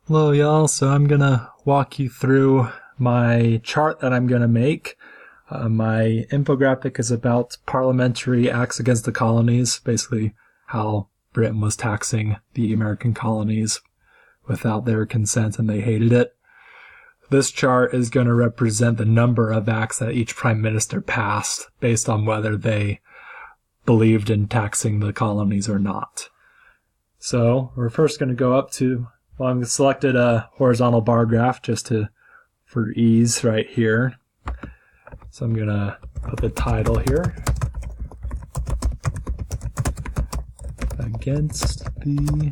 Hello y'all, so I'm gonna walk you through my chart that I'm gonna make. My infographic is about parliamentary acts against the colonies, basically how Britain was taxing the American colonies without their consent and they hated it. This chart is going to represent the number of acts that each prime minister passed based on whether they believed in taxing the colonies or not. So we're first going to go up to, well, I've selected a horizontal bar graph just for ease right here. So I'm going to put the title here. Against the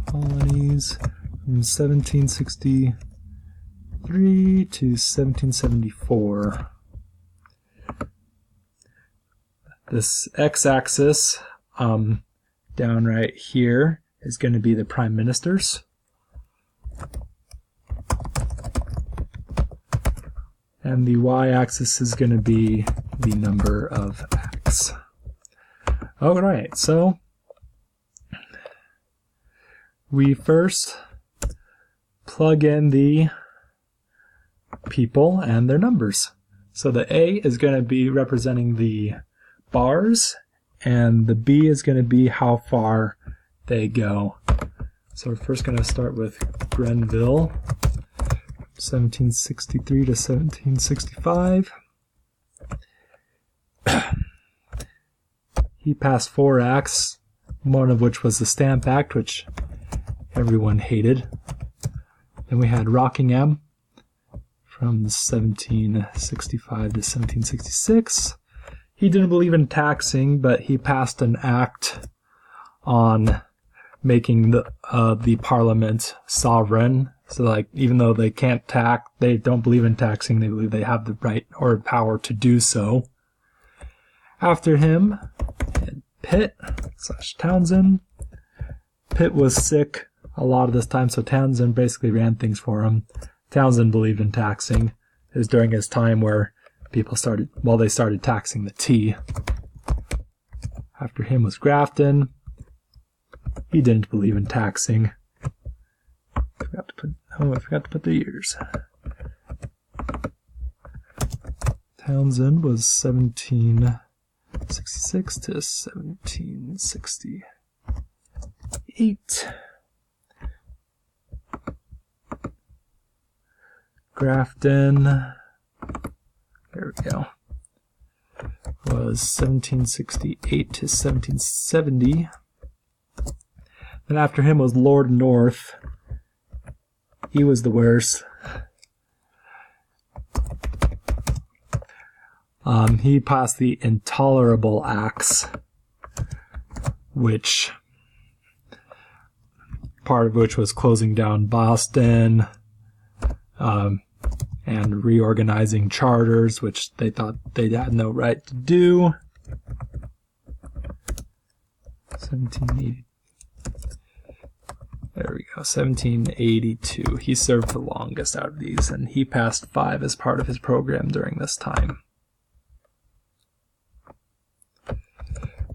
colonies from 1763 to 1774. This x-axis down right here is going to be the prime ministers. And the y-axis is going to be the number of acts. Alright, so we first plug in the people and their numbers. So the A is going to be representing the bars, and the B is going to be how far they go. So we're first going to start with Grenville, 1763 to 1765. He passed 4 acts, one of which was the Stamp Act, which everyone hated. Then we had Rockingham from 1765 to 1766. He didn't believe in taxing, but he passed an act on making the parliament sovereign. So, like, even though they can't tax, they don't believe in taxing, they believe they have the right or power to do so. After him, Pitt / Townsend. Pitt was sick a lot of this time, so Townsend basically ran things for him. Townsend believed in taxing. It was during his time where they started taxing the tea. After him was Grafton. He didn't believe in taxing. I forgot to put the years. Townsend was 1766 to 1768. Grafton, there we go, was 1768 to 1770. Then after him was Lord North. He was the worst. He passed the Intolerable Acts, part of which was closing down Boston, and reorganizing charters, which they thought they had no right to do. 1780. There we go, 1782. He served the longest out of these, and he passed 5 as part of his program during this time.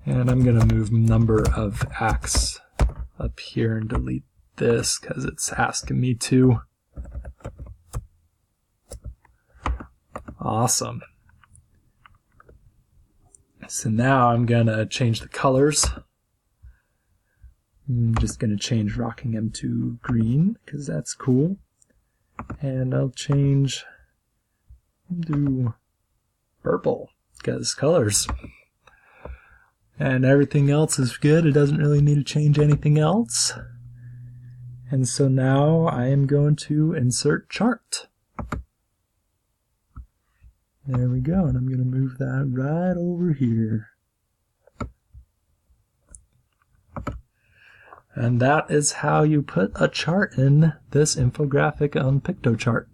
And I'm going to move number of acts up here and delete this because it's asking me to. Awesome. So now I'm going to change the colors. I'm just going to change Rockingham to green because that's cool. And I'll change to purple because colors. And everything else is good. It doesn't really need to change anything else. And so now I am going to insert chart. There we go, and I'm going to move that right over here. And that is how you put a chart in this infographic on Piktochart.